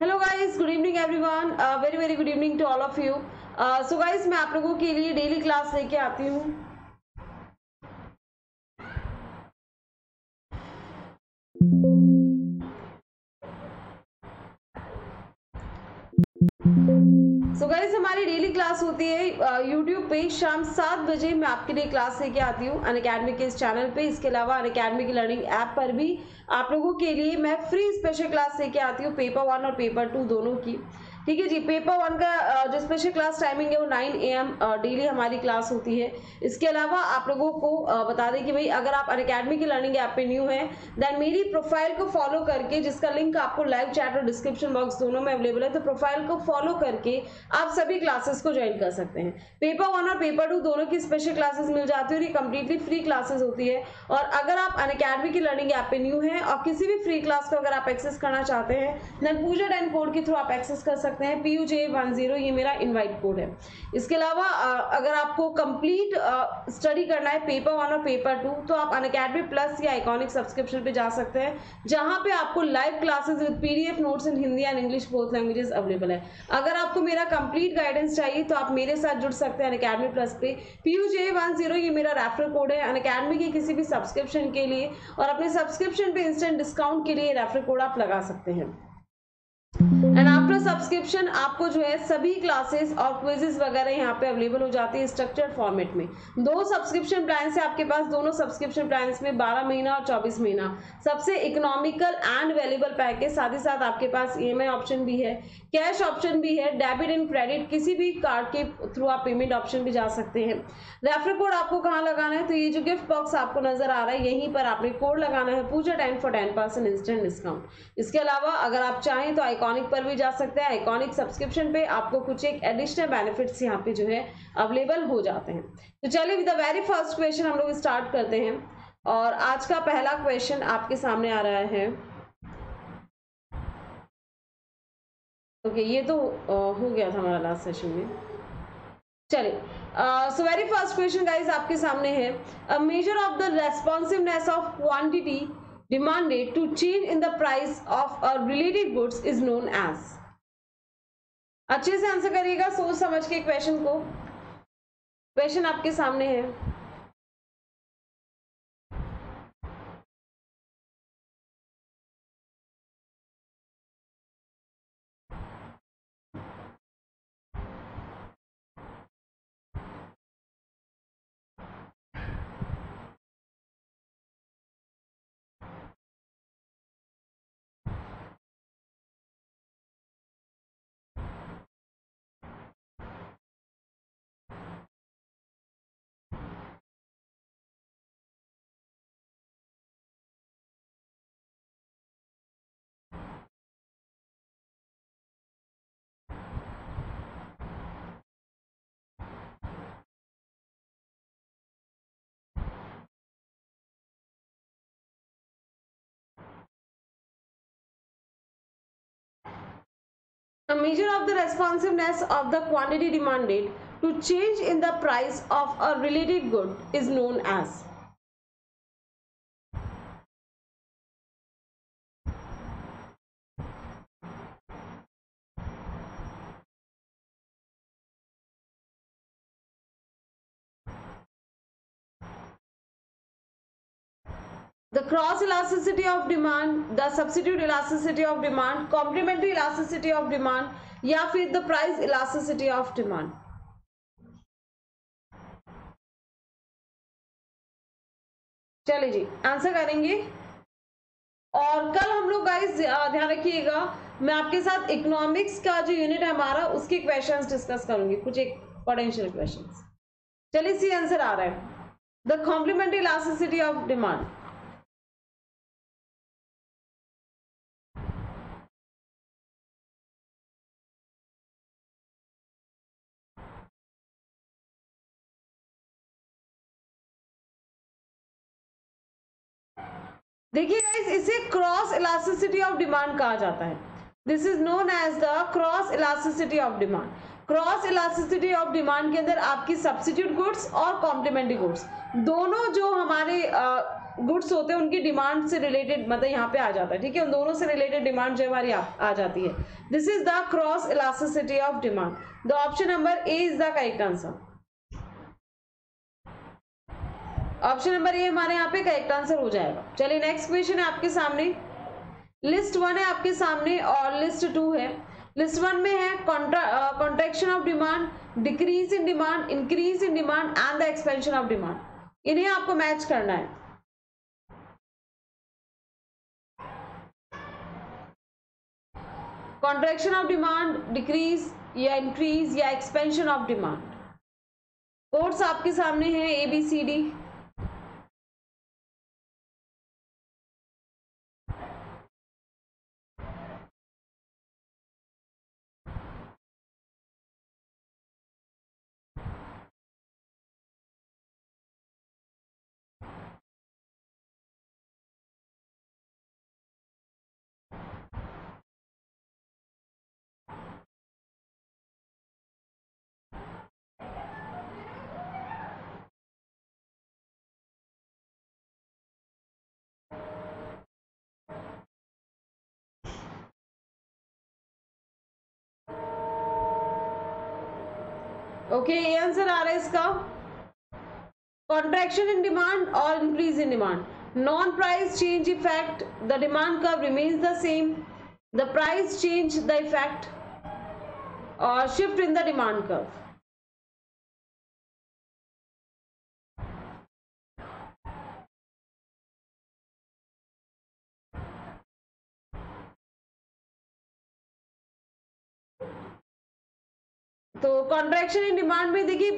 Hello guys, good evening everyone, very very good evening to all of you. So guys, मैं आप लोगों के लिए डेली क्लास लेके आती हूँ। सो गाइस, हमारी डेली क्लास होती है यूट्यूब पे शाम 7 बजे। मैं आपके लिए क्लास लेके आती हूँ अनअकैडमी के इस चैनल पे। इसके अलावा अनअकैडमी की लर्निंग ऐप पर भी आप लोगों के लिए मैं फ्री स्पेशल क्लास लेके आती हूँ, पेपर 1 और पेपर 2 दोनों की। ठीक है जी। पेपर 1 का जो स्पेशल क्लास टाइमिंग है वो 9 AM डेली हमारी क्लास होती है। इसके अलावा आप लोगों को बता दें कि भाई अगर आप अनअकैडमी की लर्निंग ऐप पे न्यू है देन मेरी प्रोफाइल को फॉलो करके, जिसका लिंक आपको लाइव चैट और डिस्क्रिप्शन बॉक्स दोनों में अवेलेबल है, तो प्रोफाइल को फॉलो करके आप सभी क्लासेस को ज्वाइन कर सकते हैं। पेपर 1 और पेपर 2 दोनों की स्पेशल क्लासेस मिल जाती है और ये कंप्लीटली फ्री क्लासेस होती है। और अगर आप अनअकैडमी की लर्निंग ऐप पे न्यू है और किसी भी फ्री क्लास को अगर आप एक्सेस करना चाहते हैं देन पूजा 10 कोड के थ्रू आप एक्सेस कर सकते हैं। PUJ10 ये मेरा इनवाइट कोड है। इसके अलावा अगर आपको कंप्लीट स्टडी करना है पेपर 1 और पेपर 2 तो आप अनअकैडमी प्लस या आइकॉनिक सब्सक्रिप्शन पे जा सकते हैं, जहां पे आपको live classes with PDF notes in Hindi and English both languages available है। अगर आपको मेरा कंप्लीट गाइडेंस चाहिए तो आप मेरे साथ जुड़ सकते हैं अनअकैडमी प्लस पे। PUJ10 ये मेरा रेफरल कोड है अनअकैडमी की किसी भी सब्सक्रिप्शन के लिए, और अपने सब्सक्रिप्शन पे इंस्टेंट डिस्काउंट के लिए रेफरल कोड आप लगा सकते हैं। एंड आफ्टर सब्सक्रिप्शन आपको जो है सभी क्लासेस और क्विजेस वगैरह यहाँ पे अवेलेबल हो जाती है स्ट्रक्चर्ड फॉर्मेट में। 2 सब्सक्रिप्शन प्लान है आपके पास, दोनों सब्सक्रिप्शन प्लान में 12 महीना और 24 महीना सबसे इकोनॉमिकल एंड वैल्यूएबल पैक है। साथ ही साथ आपके पास EMI ऑप्शन भी है, कैश ऑप्शन भी है, डेबिट एंड क्रेडिट किसी भी कार्ड के थ्रू आप पेमेंट ऑप्शन भी जा सकते हैं। रेफरल कोड आपको कहाँ लगाना है, तो ये जो गिफ्ट बॉक्स आपको नजर आ रहा है यहीं पर आपने कोड लगाना है पूजा 10 फॉर 10% इंस्टेंट डिस्काउंट। इसके अलावा अगर आप चाहें तो आइकॉनिक पर भी जा सकते हैं। आइकॉनिक सब्सक्रिप्शन पे आपको कुछ एक एडिशनल बेनिफिट्स यहाँ पे जो है अवेलेबल हो जाते हैं। तो चलिए with the very first question हम लोग स्टार्ट करते हैं। और आज का पहला क्वेश्चन आपके सामने आ रहा है। ओके, ये तो हो गया था हमारा लास्ट सेशन में। चलिए, so very first question guys आपके सामने है। A measure of the responsiveness of quantity demanded to change in the price of a related goods is known as। अच्छे से आंसर करिएगा सोच समझ के क्वेश्चन को। क्वेश्चन आपके सामने है। A measure of the responsiveness of the quantity demanded to change in the price of a related good is known as। The cross elasticity of demand, the substitute elasticity of demand, complementary elasticity of demand, या फिर the price elasticity of demand। चलिए जी, answer करेंगे। और कल हम लोग guys ध्यान रखिएगा, मैं आपके साथ इकोनॉमिक्स का जो यूनिट है हमारा उसके क्वेश्चंस डिस्कस करूंगी, कुछ एक पोटेंशियल क्वेश्चंस। चलिए सी आंसर आ रहा है, the complementary elasticity of demand. देखिए गाइस, इसे क्रॉस इलास्टिसिटी ऑफ डिमांड कहा जाता है। This is known as the cross elasticity of demand. Cross elasticity of demand के अंदर आपकी सब्स्टिट्यूट गुड्स और कॉम्प्लीमेंट्री गुड्स दोनों जो हमारे गुड्स होते हैं उनकी डिमांड से रिलेटेड मतलब यहाँ पे आ जाता है, ठीक है, उन दोनों से रिलेटेड डिमांड जो हमारी आ जाती है। This is the cross elasticity of demand. The option number A is the correct answer. Option number ए हमारे यहाँ पे करेक्ट आंसर हो जाएगा। चलिए नेक्स्ट क्वेश्चन है आपके सामने। लिस्ट 1 है आपके सामने और लिस्ट 2 है। लिस्ट 1 में है contraction of demand, decrease in demand, increase in demand and the expansion of demand. इन्हें आपको मैच करना है। कॉन्ट्रैक्शन ऑफ डिमांड, डिक्रीज या इंक्रीज या एक्सपेंशन ऑफ डिमांड। कोड्स आपके सामने हैं ABCD। ओके, ये आंसर आ रहा है इसका। कॉन्ट्रैक्शन इन डिमांड और increase in demand. Non price change effect, the demand curve remains the same, the price change the effect और shift in the demand curve. तो कॉन्ट्रैक्शन इन डिमांड में देखिए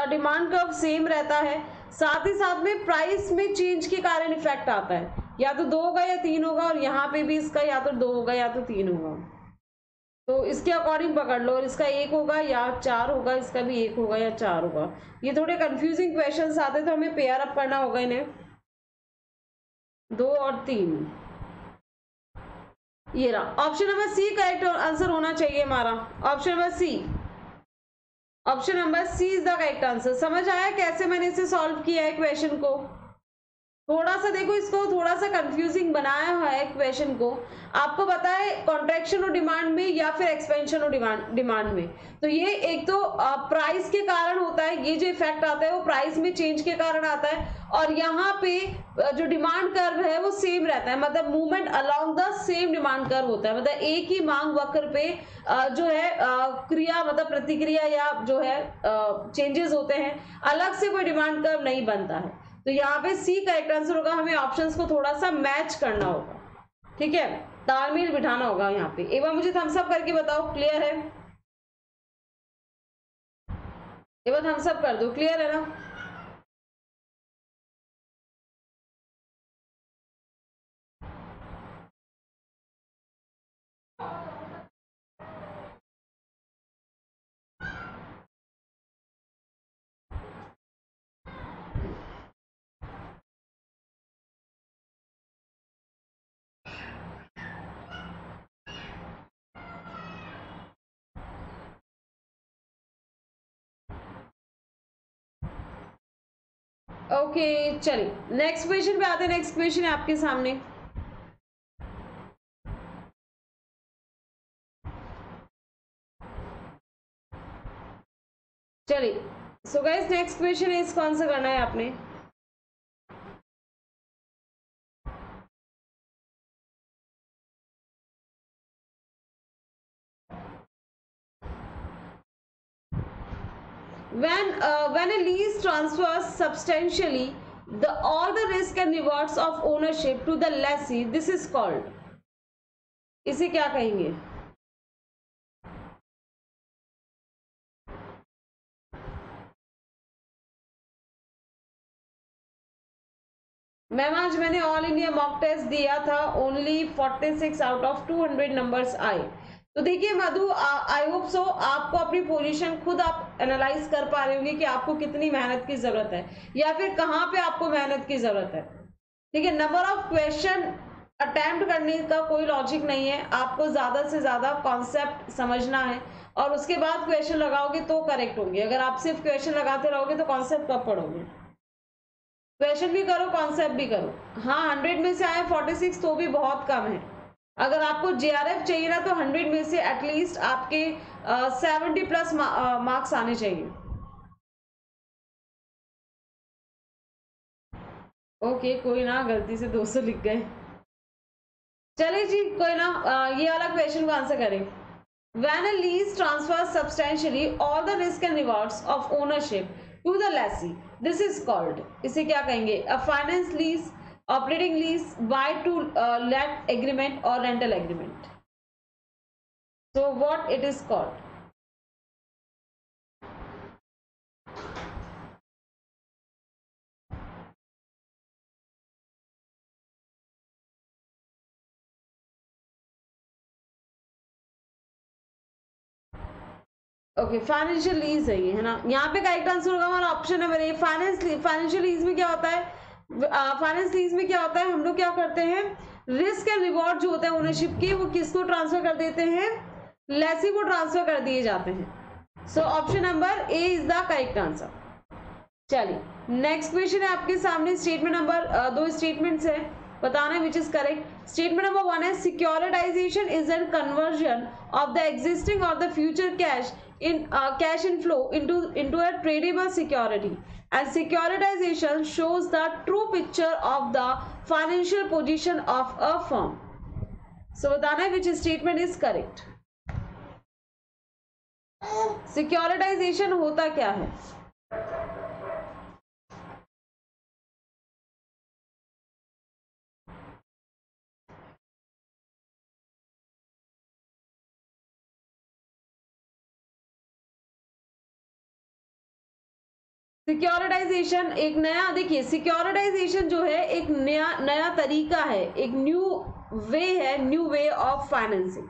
डिमांड कर्व सेम रहता है, साथ ही साथ में प्राइस में चेंज के कारण इफेक्ट आता है, या तो 2 होगा या 3 होगा, और यहाँ पे भी इसका या तो 2 होगा या तो 3 होगा। तो इसके अकॉर्डिंग पकड़ लो, और इसका 1 होगा या 4 होगा, इसका भी 1 होगा या 4 होगा। ये थोड़े कंफ्यूजिंग क्वेश्चंस आते तो हमें पेयर अप करना होगा इन्हें। 2 और 3 ये रहा। Option number C correct answer होना चाहिए हमारा। Option number C, option number C is the correct answer. समझ आया कैसे मैंने इसे सॉल्व किया है क्वेश्चन को? थोड़ा सा देखो, इसको थोड़ा सा कंफ्यूजिंग बनाया हुआ है क्वेश्चन को। आपको पता है कॉन्ट्रैक्शन और डिमांड में या फिर एक्सपेंशन और डिमांड में, तो ये एक तो प्राइस के कारण होता है, ये जो इफेक्ट आता है वो प्राइस में चेंज के कारण आता है, और यहाँ पे जो डिमांड कर्व है वो सेम रहता है, मतलब movement along the same demand curve होता है, मतलब एक ही मांग वक्र पे जो है क्रिया मतलब प्रतिक्रिया या जो है चेंजेस होते हैं, अलग से कोई डिमांड कर्व नहीं बनता है। तो यहाँ पे सी करेक्ट आंसर होगा। हमें ऑप्शंस को थोड़ा सा मैच करना होगा, ठीक है, तालमेल बिठाना होगा यहाँ पे। एक बार मुझे थम्स अप करके बताओ, क्लियर है? एक बार थम्स अप कर दो, क्लियर है ना? ओके चलिए नेक्स्ट क्वेश्चन पे आते हैं। नेक्स्ट क्वेश्चन है आपके सामने। चलिए सो गाइस नेक्स्ट क्वेश्चन है, इसको आंसर करना है आपने। when a lease transfers substantially all the risk and rewards of ownership to the lessee, this is called, इसे क्या कहेंगे? मैम आज मैंने ऑल इंडिया मॉक टेस्ट दिया था, ओनली 46 आउट ऑफ 200 नंबर्स आए। तो देखिए मधु, आई होप सो आपको अपनी पोजीशन खुद आप एनालाइज कर पा रहे होंगे कि आपको कितनी मेहनत की जरूरत है या फिर कहाँ पे आपको मेहनत की जरूरत है, ठीक है। नंबर ऑफ क्वेश्चन अटेम्प्ट करने का कोई लॉजिक नहीं है, आपको ज्यादा से ज्यादा कॉन्सेप्ट समझना है और उसके बाद क्वेश्चन लगाओगे तो करेक्ट होंगे। अगर आप सिर्फ क्वेश्चन लगाते रहोगे तो कॉन्सेप्ट कब पढ़ोगे? क्वेश्चन भी करो, कॉन्सेप्ट भी करो। हाँ 100 में से आए 46 तो भी बहुत कम है। अगर आपको जेआरएफ चाहिए ना तो 100 में से एटलीस्ट आपके 70 प्लस मार्क्स आने चाहिए। ओके कोई ना, गलती से 200 लिख गए। चलिए जी कोई ना, ये वाला क्वेश्चन को आंसर करें। When a lease transfers substantially all the risk and rewards of ownership to the lessee, this is called, इसे क्या कहेंगे? A finance lease, operating lease, buy to let agreement or rental agreement. So what it is called? Okay financial lease है ये, है ना। यहाँ पे correct answer होगा हमारा ऑप्शन नंबर ए, फाइनेंशियल लीज में क्या होता है? फाइनेंस लीज में क्या होता है, हम लोग क्या करते हैं, रिस्क एंड रिवॉर्ड जो होता है ओनरशिप के, वो किसको ट्रांसफर कर देते हैं? लेसी को ट्रांसफर कर दिए जाते हैं। सो option number A is the correct answer. चलिए नेक्स्ट क्वेश्चन है आपके सामने। स्टेटमेंट नंबर 2 स्टेटमेंट्स है, बताना है which is correct. Statement number 1 है securitisation is an conversion of the existing और the future cash inflow into a tradable security, and securitization shows the true picture of the financial position of a firm. So बताना है which statement is correct. Securitization होता क्या है? Securitisation एक नया, देखिए securitisation जो है एक नया तरीका है, एक न्यू वे है, न्यू वे ऑफ फाइनेंसिंग।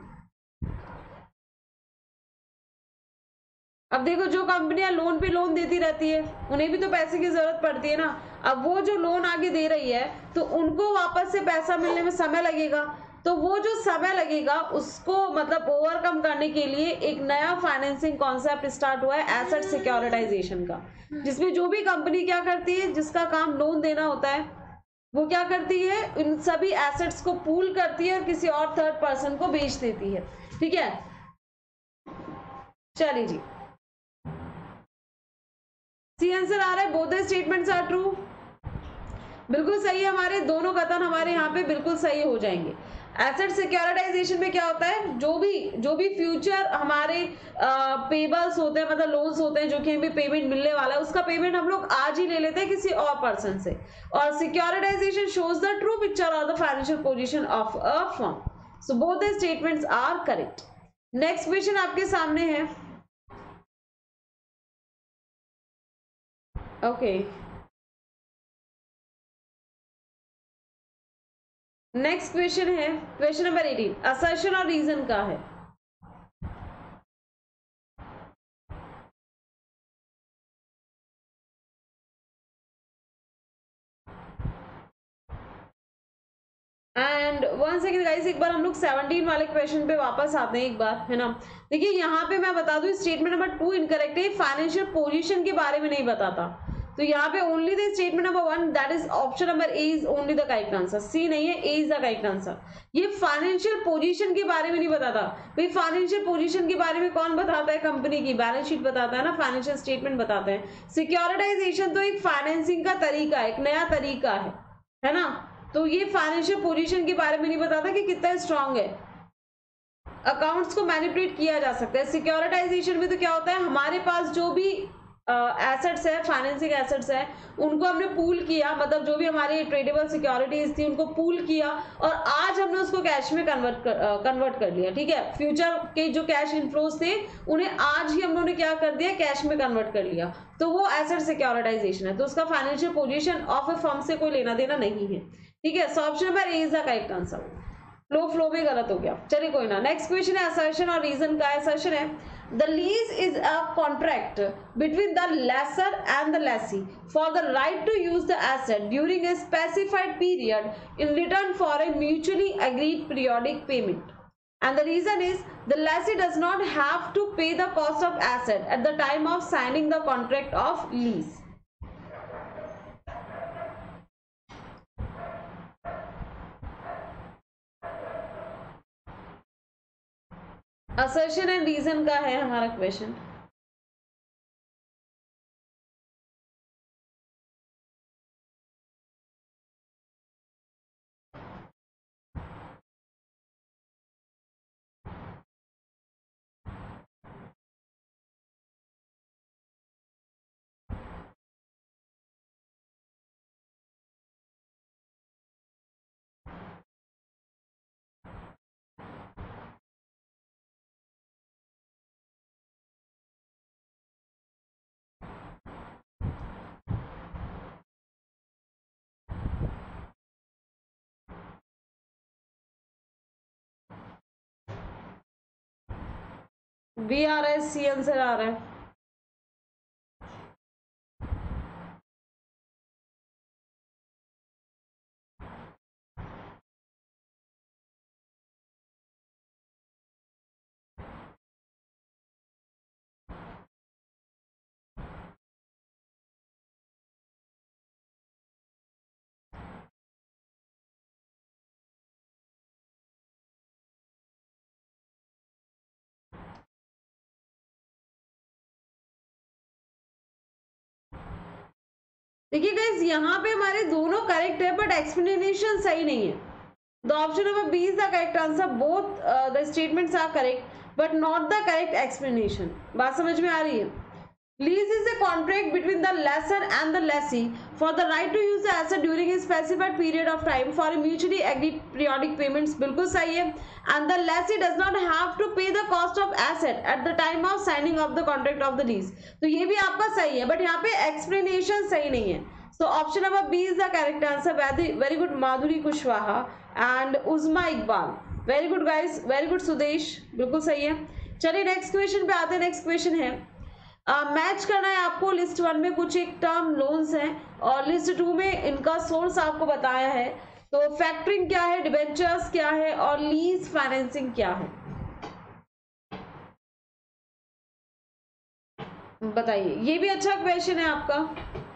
अब देखो जो कंपनियां लोन पे लोन देती रहती है उन्हें भी तो पैसे की जरूरत पड़ती है ना। अब वो जो लोन आगे दे रही है तो उनको वापस से पैसा मिलने में समय लगेगा, तो वो जो समय लगेगा उसको मतलब ओवरकम करने के लिए एक नया फाइनेंसिंग कॉन्सेप्ट स्टार्ट हुआ है एसेट सिक्योरिटाइजेशन का, जिसमें जो भी कंपनी क्या करती है, जिसका काम लोन देना होता है, वो क्या करती है, इन सभी एसेट्स को पूल करती है और किसी और थर्ड पर्सन को बेच देती है। ठीक है, चलिए जी सी आंसर आ रहा है, both the statements are true. बिल्कुल सही है, हमारे दोनों कथन हमारे यहाँ पे बिल्कुल सही हो जाएंगे। एसेट सिक्योरिटाइजेशन में क्या होता है, जो भी फ्यूचर हमारे पेबल्स होते हैं, मतलब लोन्स होते हैं, जो कि हमें पेमेंट मिलने वाला है, उसका पेमेंट हम लोग आज ही ले लेते हैं किसी और पर्सन से। और securitisation shows the true picture of the financial position of a firm. So both the statements are correct. Next question आपके सामने है। ओके नेक्स्ट क्वेश्चन है, क्वेश्चन नंबर 18 असर्शन और रीजन का है। एंड वन सेकेंड गाइस, एक बार हम लोग 17 वाले क्वेश्चन पे वापस आते हैं एक बार, है ना। देखिए यहाँ पे मैं बता दूं स्टेटमेंट नंबर 2 इनकरेक्ट है, फाइनेंशियल पोजीशन के बारे में नहीं बताता, तो यहाँ पे only the statement number 1 that is option number A is only the correct answer, C नहीं है, A is the correct answer. ये फाइनेंशियल पोजीशन के बारे में नहीं बताता भाई, फाइनेंशियल पोजीशन के बारे में कौन बताता है, कंपनी की बैलेंस शीट बताता है ना, फाइनेंशियल स्टेटमेंट बताते हैं। सिक्योरिटाइजेशन तो एक फाइनेंसिंग का तरीका है, एक नया तरीका है ना, तो ये फाइनेंशियल पोजीशन के बारे में नहीं बताता कि कितना स्ट्रांग है, अकाउंट्स को मैनिपुलेट किया जा सकता है। सिक्योरिटाइजेशन में तो क्या होता है, हमारे पास जो भी एसेट्स है, फाइनेंसिंग एसेट्स है, उनको हमने पूल किया, मतलब जो भी हमारी ट्रेडेबल सिक्योरिटीज थी उनको पूल किया और आज हमने उसको कैश में कन्वर्ट कर लिया। ठीक है, फ्यूचर के जो कैश इनफ्लोज थे उन्हें आज ही हम लोगों ने क्या कर दिया, कैश में कन्वर्ट कर लिया, तो वो एसेट सिक्योरिटाइजेशन है। तो उसका financial position of a firm से कोई लेना देना नहीं है। ठीक है, so option number A is the correct answer. Flow में गलत हो गया, चलिए कोई ना। नेक्स्ट क्वेश्चन है असर्शन और रीजन का। असर्शन है the lease is a contract between the lessor and the lessee for the right to use the asset during a specified period in return for a mutually agreed periodic payment, and the reason is the lessee does not have to pay the cost of asset at the time of signing the contract of lease. Assertion and reason का है हमारा question. B आ रहा है, C answer आ रहा है। देखिए guys, यहाँ पे हमारे दोनों करेक्ट है बट एक्सप्लेनेशन सही नहीं है। The option number B is the correct answer, both the statements are correct but not the correct explanation. बात समझ में आ रही है? Lease is a contract between the lessor and the lessee for the right to use the asset during a specified period of time for a mutually agreed periodic payments, बिल्कुल सही है। And the lessee does not have to pay the cost of asset at the time of signing of the contract of the lease। तो ये भी आपका सही है but यहाँ पे explanation सही नहीं है। So option number B is the correct answer। Very good Madhuri Kushwaha and उज़मा Iqbal, very good guys, very good Sudesh, बिल्कुल सही है। चलिए नेक्स्ट क्वेश्चन पे आते हैं। नेक्स्ट क्वेश्चन है मैच करना है आपको। लिस्ट 1 में कुछ एक टर्म लोन्स हैं और लिस्ट 2 में इनका सोर्स आपको बताया है। तो फैक्टरिंग क्या है, डिबेंचर्स क्या है और लीज फाइनेंसिंग क्या है, बताइए। ये भी अच्छा क्वेश्चन है आपका।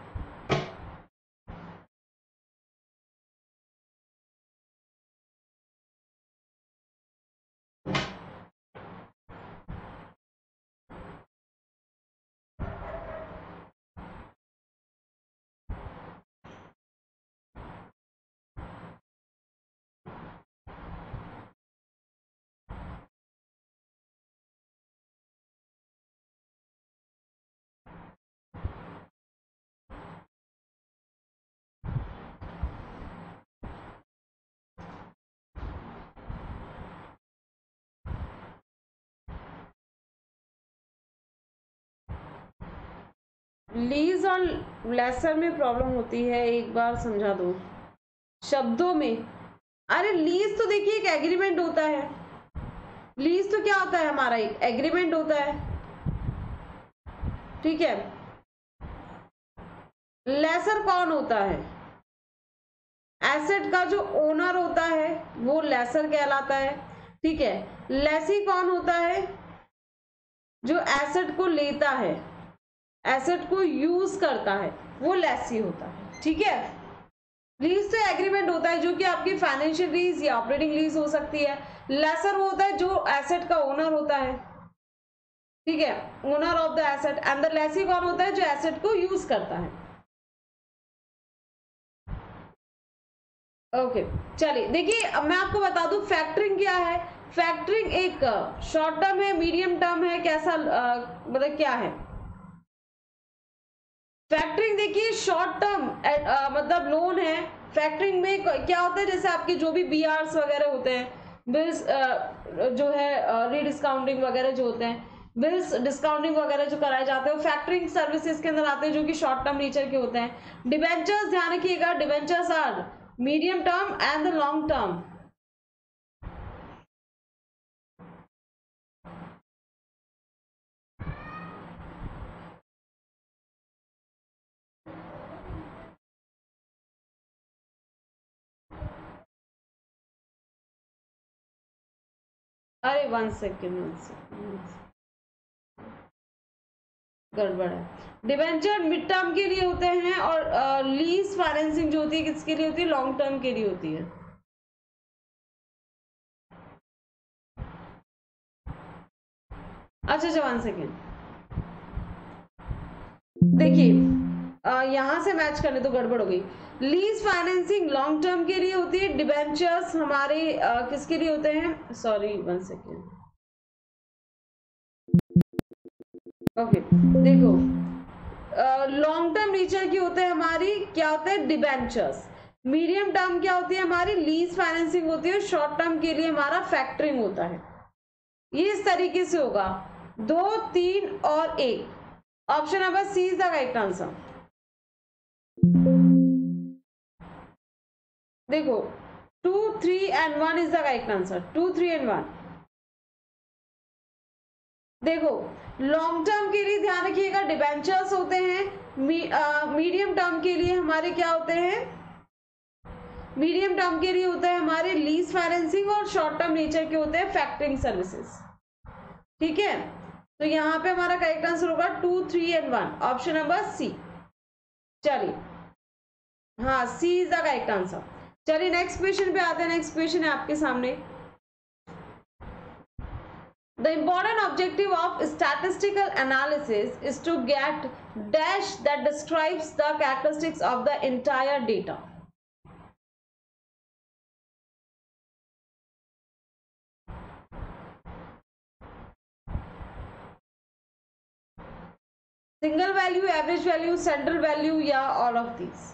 लीज और लेसर में प्रॉब्लम होती है, एक बार समझा दो शब्दों में। अरे लीज तो देखिए एक एग्रीमेंट होता है। लीज तो क्या होता है हमारा, एक एग्रीमेंट होता है, ठीक है। लेसर कौन होता है? एसेट का जो ओनर होता है वो लेसर कहलाता है, ठीक है। लेसी कौन होता है? जो एसेट को लेता है, एसेट को यूज करता है, वो लेसी होता है, ठीक है। लीज तो एग्रीमेंट होता है जो कि आपकी फाइनेंशियल लीज या ऑपरेटिंग लीज हो सकती है। लेसर वो होता है जो एसेट का ओनर होता है, ठीक है, owner of the asset. And the Lesi कौन होता है? जो एसेट को यूज करता है। ओके चलिए देखिए, अब मैं आपको बता दूं फैक्टरिंग क्या है। फैक्टरिंग एक शॉर्ट टर्म है, मीडियम टर्म है, कैसा मतलब क्या है फैक्टरिंग? देखिए शॉर्ट टर्म मतलब लोन है। फैक्टरिंग में क्या होता है, जैसे आपके जो भी बीआरस वगैरह होते हैं, बिल्स जो है रीडिस्काउंटिंग वगैरह जो होते हैं, बिल्स डिस्काउंटिंग वगैरह जो कराए जाते हैं, वो फैक्टरिंग सर्विसेज के अंदर आते हैं जो कि शॉर्ट टर्म नेचर के होते हैं। डिबेंचर्स ध्यान रखिएगा, debentures are medium term and the long term. अरे 1 सेकेंड, गड़बड़ है। डिबेंचर मिड टर्म के लिए होते हैं और लीज फाइनेंसिंग जो होती है किसके लिए होती है? लॉन्ग टर्म के लिए होती है। अच्छा अच्छा, 1 सेकेंड, देखिए यहां से मैच करने तो गड़बड़ हो गई। लीज फाइनेंसिंग लॉन्ग टर्म के लिए होती है, डिबेंचर्स हमारे किसके लिए होते हैं, सॉरी 1 सेकेंड, ओके देखो लॉन्ग टर्म नेचर की होते हैं हमारी, क्या होते हैं, डिबेंचर्स। मीडियम टर्म क्या होती है हमारी, लीज फाइनेंसिंग होती है। शॉर्ट टर्म के लिए हमारा फैक्टरिंग होता है। ये इस तरीके से होगा, 2, 3 और 1। Option number C is the right answer. देखो 2, 3 and 1 is the right answer. 2, 3 and 1। देखो लॉन्ग टर्म के लिए ध्यान रखिएगा डिबेंचर्स होते हैं। मीडियम टर्म के लिए हमारे क्या होते हैं, मीडियम टर्म के लिए होता है हमारे लीज फाइनेंसिंग, और शॉर्ट टर्म नेचर के होते हैं फैक्टरिंग सर्विसेज। ठीक है, तो यहाँ पे हमारा करेक्ट आंसर होगा 2, 3 एंड 1, ऑप्शन नंबर सी। चलिए, हाँ C is the correct answer. चलिए नेक्स्ट क्वेश्चन पे आते हैं। नेक्स्ट क्वेश्चन है आपके सामने। The important objective of statistical analysis is to get dash that describes the characteristics of the entire data. Single value, average value, central value या all of these?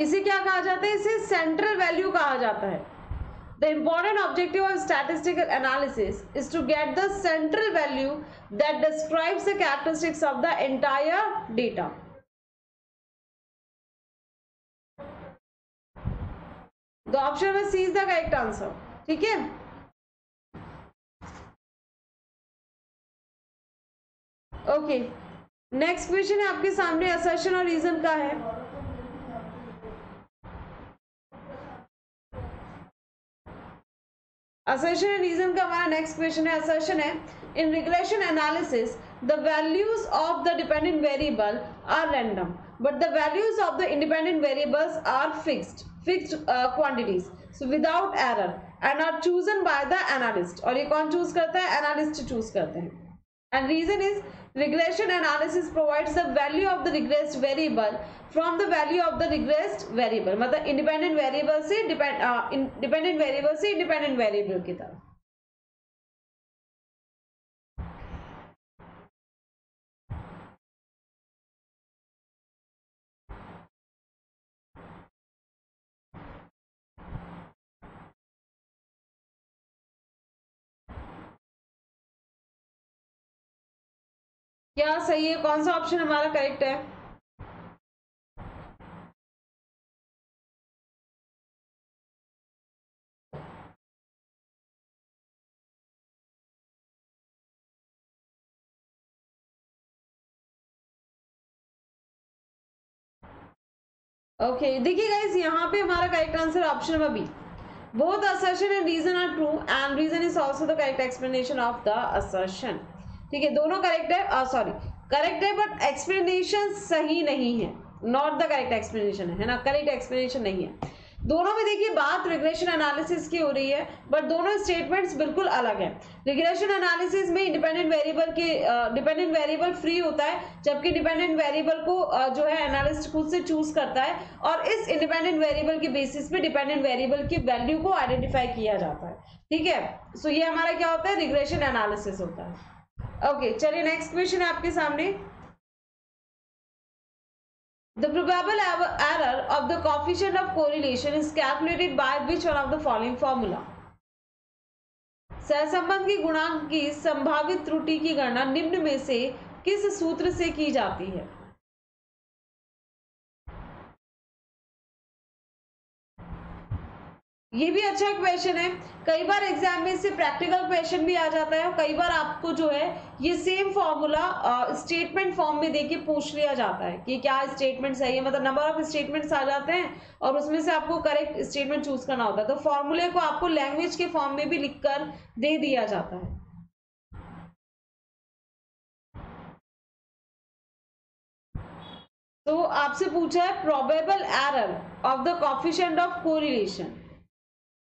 इसे क्या कहा जाता है, इसे सेंट्रल वैल्यू कहा जाता है। The important objective of statistical analysis is to get the central value that describes the characteristics of the entire data. The option में C is the correct answer. ठीक है, ओके नेक्स्ट क्वेश्चन है आपके सामने, assertion और reason का है। Assertion and reason का हमारा नेक्स्ट क्वेश्चन है। असर्शन है, in regression analysis the values of the dependent variable are random but the values of the independent variables are fixed quantities so without error and are chosen by the analyst. और ये कौन choose करता है, analyst choose करते हैं। And reason is regression analysis provides the value of the regressed variable from the value of the regressed variable। मतलब independent variable से independent variable से independent variable की तरफ। क्या सही है, कौन सा ऑप्शन हमारा करेक्ट है? ओके देखिए गाइस, यहाँ पे हमारा correct answer option number B. Both assertion and reason are true and reason is also the correct explanation of the assertion। ठीक है, दोनों करेक्ट है, सॉरी करेक्ट है बट एक्सप्लेनेशन सही नहीं है, नॉट द करेक्ट एक्सप्लेनेशन है ना, करेक्ट एक्सप्लेनेशन नहीं है। दोनों में देखिए बात रिग्रेशन एनालिसिस की हो रही है बट दोनों स्टेटमेंट्स बिल्कुल अलग है। रिग्रेशन एनालिसिस में डिपेंडेंट वेरिएबल फ्री होता है, जबकि डिपेंडेंट वेरिएबल को जो है एनालिस्ट खुद से चूज करता है और इस इंडिपेंडेंट वेरिएबल के बेसिस पे डिपेंडेंट वेरिएबल की वैल्यू को आइडेंटिफाई किया जाता है। ठीक है, सो ये हमारा क्या होता है, रिग्रेशन एनालिसिस होता है। ओके चलिए नेक्स्ट क्वेश्चन है आपके सामने। The probable error of the coefficient of correlation is calculated by which one of the following formula? सहसंबंध की गुणांक की संभावित त्रुटि की गणना निम्न में से किस सूत्र से की जाती है? ये भी अच्छा क्वेश्चन है। कई बार एग्जाम में से प्रैक्टिकल क्वेश्चन भी आ जाता है और कई बार आपको जो है ये सेम फॉर्मूला स्टेटमेंट फॉर्म में देके पूछ लिया जाता है कि क्या स्टेटमेंट सही है, मतलब नंबर ऑफ स्टेटमेंट्स आ जाते हैं और उसमें से आपको करेक्ट स्टेटमेंट चूज करना होता है। तो फॉर्मूले को आपको लैंग्वेज के फॉर्म में भी लिखकर दे दिया जाता है। तो आपसे पूछा है probable error of the coefficient of correlation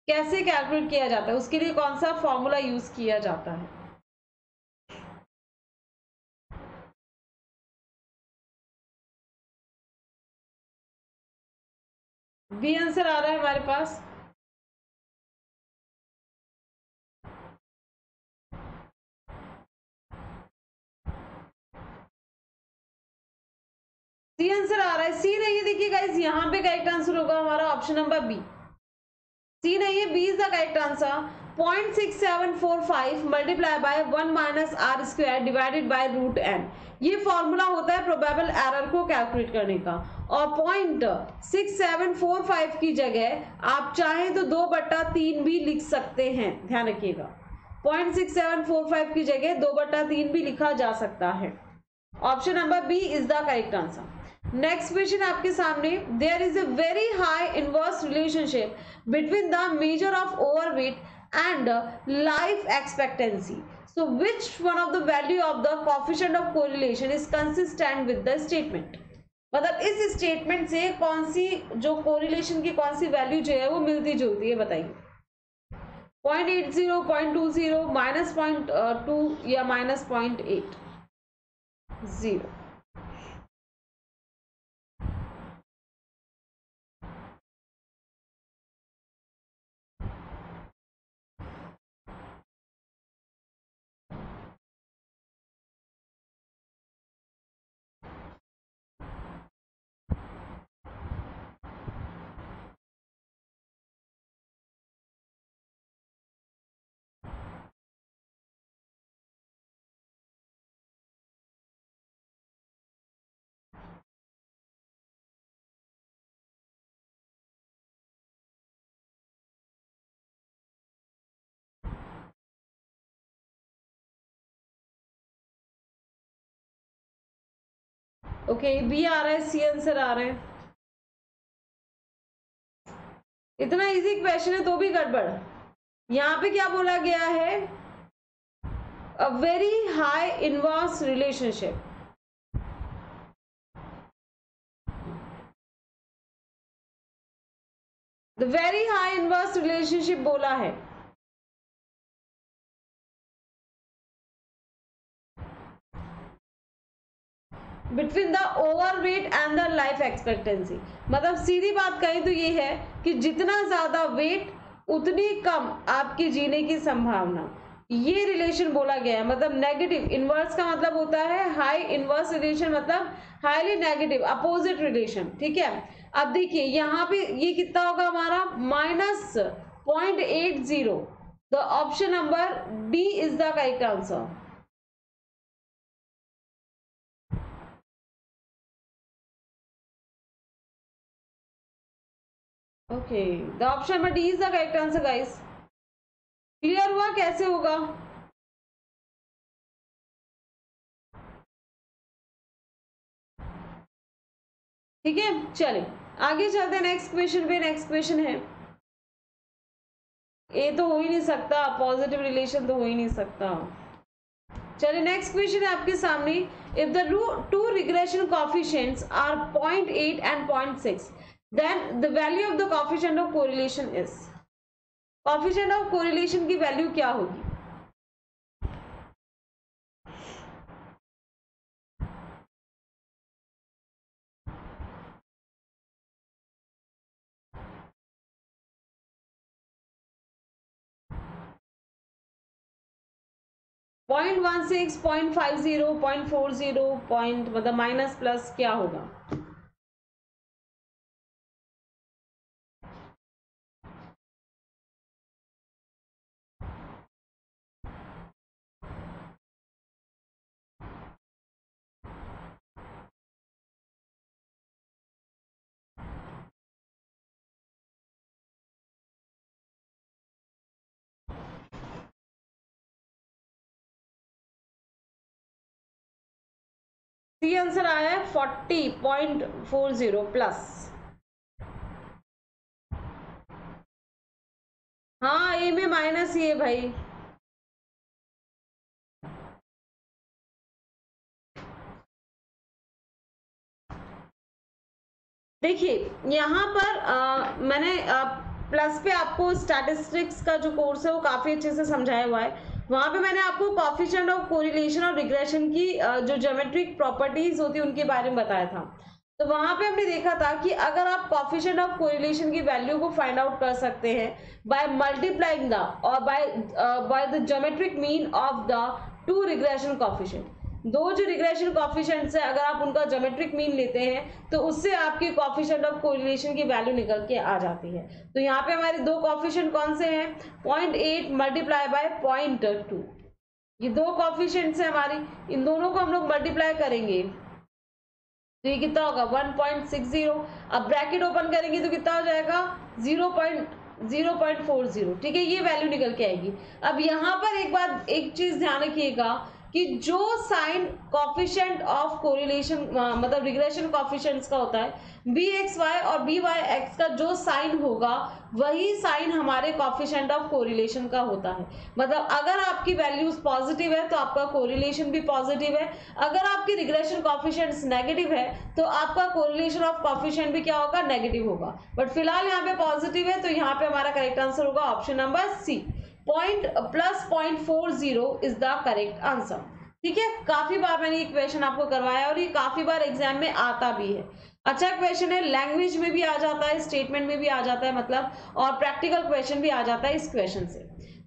कैसे कैलकुलेट किया जाता है, उसके लिए कौन सा फॉर्मूला यूज किया जाता है? बी आंसर आ रहा है हमारे पास। सी आंसर आ रहा है, सी नहीं है। देखिए गाइस यहाँ पे करेक्ट आंसर होगा हमारा ऑप्शन नंबर बी। सी नहीं है, B is the correct answer. 0.6745 multiply by 1 minus R square divided by root N, ये फॉर्मूला होता है प्रोबेबल एरर को कैलकुलेट करने का। और 0.6745 की जगह आप चाहें तो 2/3 भी लिख सकते हैं, ध्यान रखिएगा। 0.6745 की जगह 2/3 भी लिखा जा सकता है। Option number B is the correct answer. Next question आपके सामने। There is a very high inverse relationship between the measure of overweight and life expectancy, so which one of the value of the coefficient of correlation is consistent with the statement. मतलब इस statement से कौन सी जो correlation की कौन सी value जो है वो मिलती जुलती है, बताइए। 0.80, 0.20, -0.2 या -0.80। ओके बी आ रहा है, सी आंसर आ रहा है। इतना इजी क्वेश्चन है तो भी गड़बड़। यहां पे क्या बोला गया है? अ very high inverse relationship. The very high inverse relationship बोला है। Between the overweight and the life expectancy, मतलब सीधी बात कहें तो ये है कि जितना ज्यादा वेट उतनी कम आपकी जीने की संभावना, ये रिलेशन बोला गया है। मतलब नेगेटिव इनवर्स का मतलब होता है हाई, इनवर्स रिलेशन मतलब हाईली नेगेटिव अपोजिट रिलेशन, ठीक है। अब देखिए यहाँ पे ये कितना होगा हमारा -0.80। The option number D is the correct answer. Okay the option number D is the correct answer guys. Clear हुआ कैसे होगा? ठीक है चलिए आगे चलते हैं नेक्स्ट क्वेश्चन पे। नेक्स्ट क्वेश्चन है, ए तो हो ही नहीं सकता, पॉजिटिव रिलेशन तो हो ही नहीं सकता। चलिए नेक्स्ट क्वेश्चन है आपके सामने। If the two regression coefficients are 0.8 and 0.6 then the value of the coefficient of correlation is. Coefficient of correlation की वैल्यू क्या होगी? 0.16, 0.50, 0.40 पॉइंट मतलब माइनस प्लस क्या होगा? सी आंसर आया है 40.40 प्लस। हाँ, ए में माइनस ही है भाई। देखिए यहाँ पर मैंने प्लस पे आपको स्टैटिस्टिक्स का जो कोर्स है वो काफी अच्छे से समझाया हुआ है। वहां पे मैंने आपको कोफिशिएंट ऑफ कोरिलेशन और रिग्रेशन की जो ज्योमेट्रिक प्रॉपर्टीज होती है उनके बारे में बताया था। तो वहां पे हमने देखा था कि अगर आप कोफिशिएंट ऑफ कोरिलेशन की वैल्यू को फाइंड आउट कर सकते हैं बाय मल्टीप्लाइंग द और by the geometric mean of the two regression coefficient. दो जो रिग्रेशन कॉफिशिएंट्स है अगर आप उनका ज्योमेट्रिक मीन लेते हैं तो उससे आपकी कॉफिशिएंट ऑफ कोरिलेशन की वैल्यू निकल के आ जाती है। तो यहाँ पे हमारे दो कॉफिशिएंट कौन से हैं? 0.8 मल्टीप्लाई बाय 0.2, ये दो कॉफिशिएंट्स है हमारी। इन दोनों को हम लोग मल्टीप्लाई करेंगे तो ये कितना होगा? 1.60। अब ब्रैकेट ओपन करेंगे तो कितना हो जाएगा? 0.40। ठीक है, ये वैल्यू निकल के आएगी। अब यहाँ पर एक चीज ध्यान रखिएगा कि जो साइन कॉफिशिएंट ऑफ कोरिलेशन मतलब रिग्रेशन कॉफिशिएंट्स का होता है bxy और byx का जो साइन होगा वही साइन हमारे कॉफिशिएंट ऑफ कोरिलेशन का होता है। मतलब अगर आपकी वैल्यूज पॉजिटिव है तो आपका कोरिलेशन भी पॉजिटिव है, अगर आपकी रिग्रेशन कॉफिशिएंट्स नेगेटिव है तो आपका कोरिलेशन ऑफ कॉफिशिएंट भी क्या होगा? नेगेटिव होगा। बट फिलहाल यहाँ पे पॉजिटिव है तो यहाँ पे हमारा करेक्ट आंसर होगा option number C, +0.40 is the correct answer. ठीक है, काफी बार मैंने ये क्वेश्चन आपको करवाया और ये काफी बार एग्जाम में आता भी है। अच्छा क्वेश्चन है, लैंग्वेज में भी आ जाता है, स्टेटमेंट में भी आ जाता है मतलब, और प्रैक्टिकल क्वेश्चन भी आ जाता है इस क्वेश्चन से।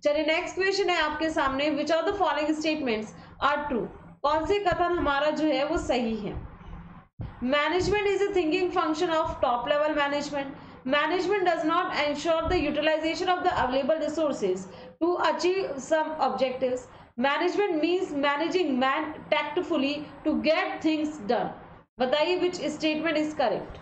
चलिए नेक्स्ट क्वेश्चन है आपके सामने, which of the following statements are true? कौन से कथन हमारा जो है वो सही है? Management is a thinking function of top level management. Management does not ensure the utilization of the available resources to achieve some objectives. Management means managing man tactfully to get things done. बताइए which statement is correct?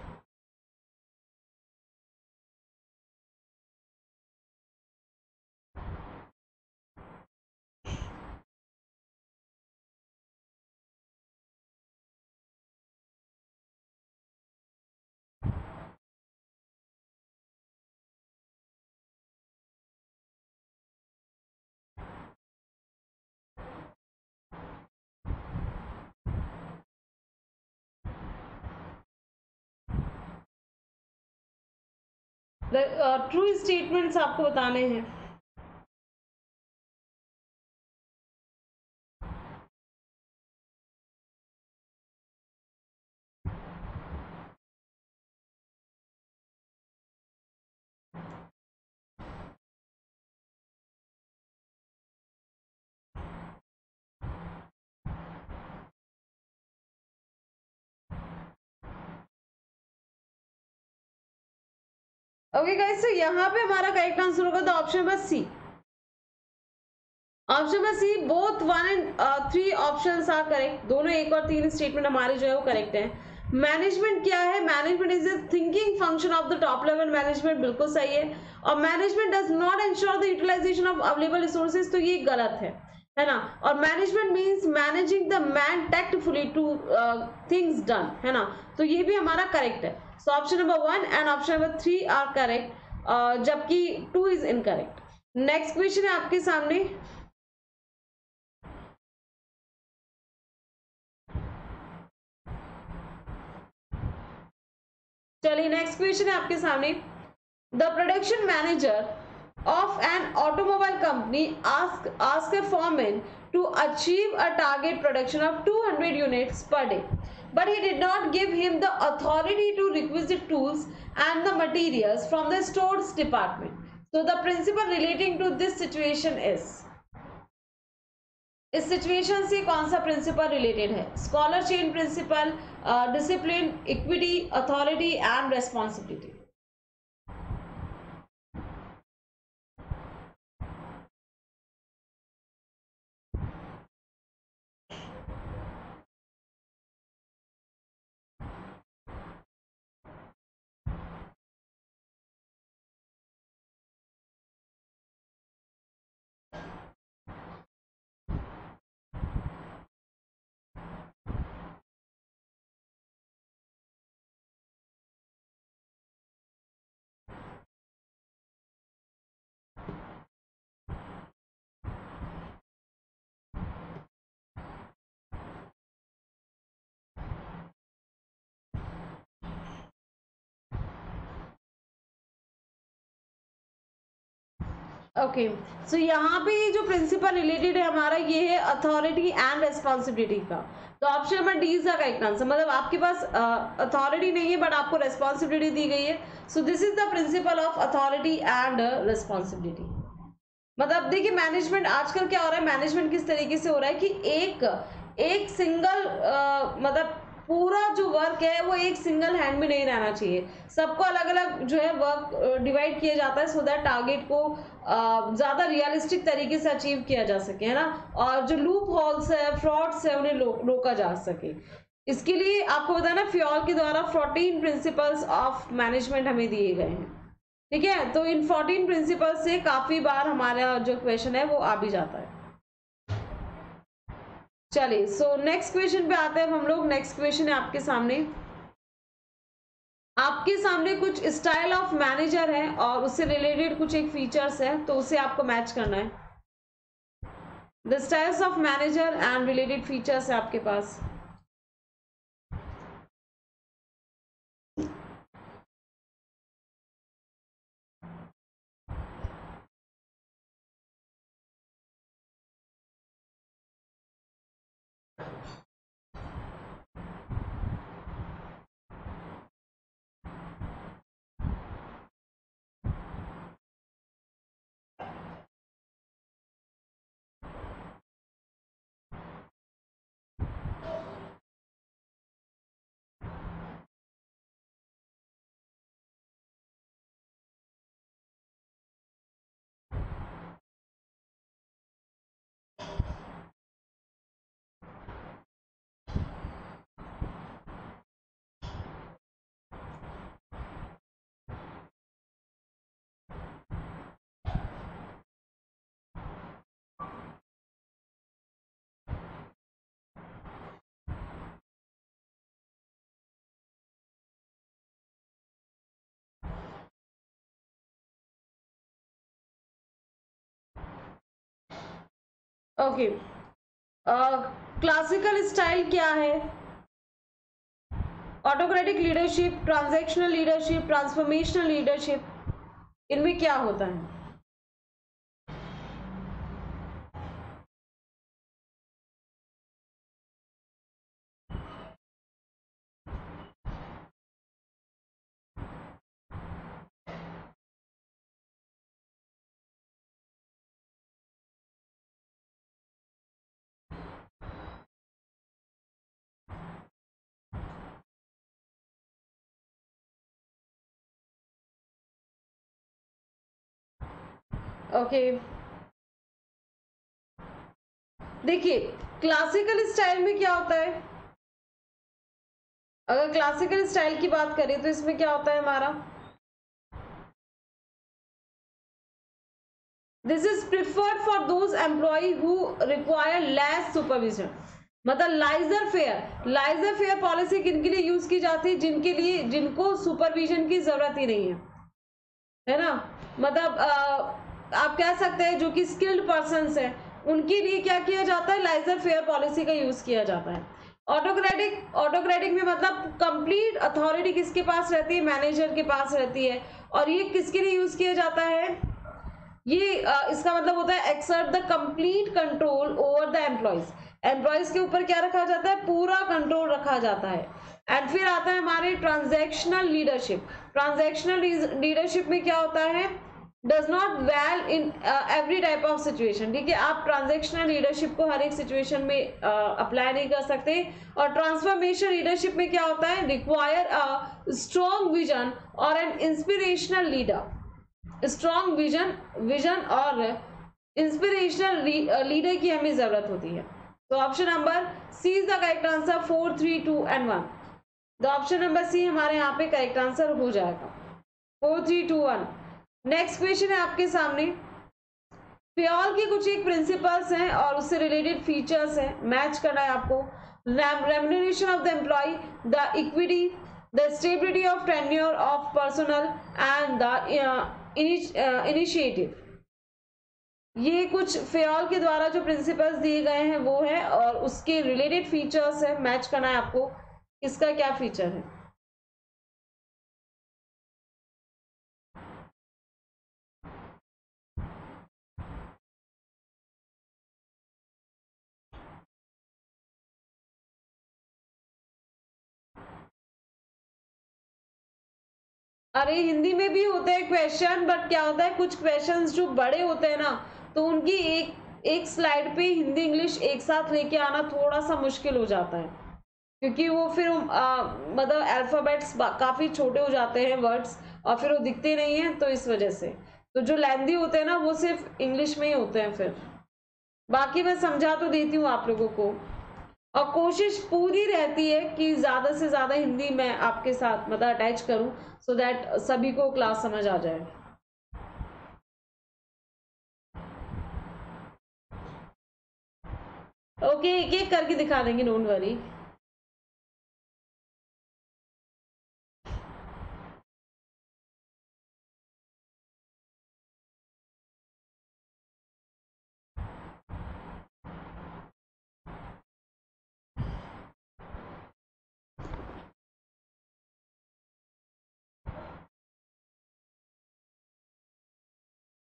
True statements आपको बताने हैं। Okay guys, तो यहाँ पे हमारा correct answer होगा तो option number C. Option number C, both 1 and 3 options are correct. दोनों 1 और 3 स्टेटमेंट हमारे जो है वो करेक्ट है। मैनेजमेंट क्या है? Management is a thinking function of the top level management, बिल्कुल सही है। और management does not ensure the utilization of available resources, तो ये गलत है ना। और management means managing the man tactfully to things done, है ना। तो ये भी हमारा करेक्ट है। So option number 1 and option number 3 are correct, जबकि 2 इज इनकरेक्ट। नेक्स्ट क्वेश्चन है आपके सामने, चलिए नेक्स्ट क्वेश्चन है आपके सामने। The production manager of an automobile company ask a foreman to achieve a target production of 200 units per day, but he did not give him the authority to requisite tools and the materials from the stores department. So the principle relating to this situation is, इस situation से कौन सा principle related है? Scalar chain principle, discipline, equity, authority and responsibility. Okay, so यहाँ पे जो principal related है हमारा, ये है अथॉरिटी एंड रेस्पॉन्सिबिलिटी का। तो option number D is the correct answer. मतलब आपके पास अथॉरिटी नहीं है बट आपको रेस्पॉन्सिबिलिटी दी गई है। So this is the principle of authority and responsibility. मतलब देखिए मैनेजमेंट आजकल क्या हो रहा है, मैनेजमेंट किस तरीके से हो रहा है कि एक सिंगल मतलब पूरा जो वर्क है वो एक सिंगल हैंड में नहीं रहना चाहिए, सबको अलग अलग जो है वर्क डिवाइड किया जाता है, सो दैट टारगेट को ज्यादा रियलिस्टिक तरीके से अचीव किया जा सके, है ना। और जो लूप होल्स है, फ्रॉड्स है, उन्हें रोका जा सके। इसके लिए आपको बताना फ्योल के द्वारा 14 प्रिंसिपल्स ऑफ मैनेजमेंट हमें दिए गए हैं। ठीक है, तो इन 14 प्रिंसिपल्स से काफी बार हमारा जो क्वेश्चन है वो आ भी जाता है। चलिए, सो नेक्स्ट क्वेश्चन पे आते हैं हम लोग। नेक्स्ट क्वेश्चन है आपके सामने कुछ स्टाइल ऑफ मैनेजर है और उससे रिलेटेड कुछ एक फीचर्स है, तो उसे आपको मैच करना है। The styles of manager and related features है आपके पास। ओके, क्लासिकल स्टाइल क्या है? Autocratic leadership, transactional leadership, transformational leadership, इनमें क्या होता है? ओके, देखिए क्लासिकल स्टाइल में क्या होता है, अगर क्लासिकल स्टाइल की बात करें तो इसमें क्या होता है हमारा, this is preferred for those employ who require less supervision. मतलब लाइजर फेयर पॉलिसी किनके लिए यूज की जाती है? जिनको सुपरविजन की जरूरत ही नहीं है ना। मतलब आप कह सकते हैं जो कि स्किल्ड पर्सन है उनके लिए क्या किया जाता है, लाइजर फेयर पॉलिसी का यूज किया जाता है। ऑटोक्रेटिक में मतलब कंप्लीट अथॉरिटी किसके पास रहती है? मैनेजर के पास रहती है। और ये किसके लिए यूज किया जाता है? ये इसका मतलब होता है exert the complete control over the employees के ऊपर क्या रखा जाता है? पूरा कंट्रोल रखा जाता है। एंड फिर आता है हमारे ट्रांजैक्शनल लीडरशिप में क्या होता है? Does not well in every type of situation. ठीक है, आप ट्रांजेक्शनल लीडरशिप को हर एक सिचुएशन में अप्लाई नहीं कर सकते। और ट्रांसफॉर्मेशन लीडरशिप में क्या होता है, रिक्वायर अ स्ट्रॉन्ग विजन और an inspirational leader. Strong vision और इंस्पिरेशनल लीडर की हमें जरूरत होती है। तो option number C is the correct answer, 4 3 2 and 1। तो ऑप्शन नंबर सी हमारे यहाँ पे करेक्ट आंसर हो जाएगा, 4 3 2 1। नेक्स्ट क्वेश्चन है आपके सामने, फ्योल के कुछ एक प्रिंसिपल्स हैं और उससे रिलेटेड फीचर्स हैं, मैच करना है आपको। Remuneration of the employ, the equity, the stability of tenure of personal and the initiative. ये कुछ फ्योल के द्वारा जो प्रिंसिपल्स दिए गए हैं वो है और उसके रिलेटेड फीचर्स है, मैच करना है आपको इसका क्या फीचर है। अरे हिंदी में भी होते हैं क्वेश्चन, बट क्या होता है कुछ क्वेश्चंस जो बड़े होते हैं ना, तो उनकी एक स्लाइड पे हिंदी इंग्लिश एक साथ लेके आना थोड़ा सा मुश्किल हो जाता है, क्योंकि वो फिर मतलब अल्फाबेट्स काफी छोटे हो जाते हैं वर्ड्स, और फिर वो दिखते नहीं हैं, तो इस वजह से तो जो लेंदी होते हैं ना वो सिर्फ इंग्लिश में ही होते हैं। फिर बाकी मैं समझा तो देती हूँ आप लोगों को, और कोशिश पूरी रहती है कि ज्यादा से ज्यादा हिंदी मैं आपके साथ मतलब अटैच करूं, सो दैट सभी को क्लास समझ आ जाए। ओके, एक एक करके दिखा देंगे, डोंट वरी।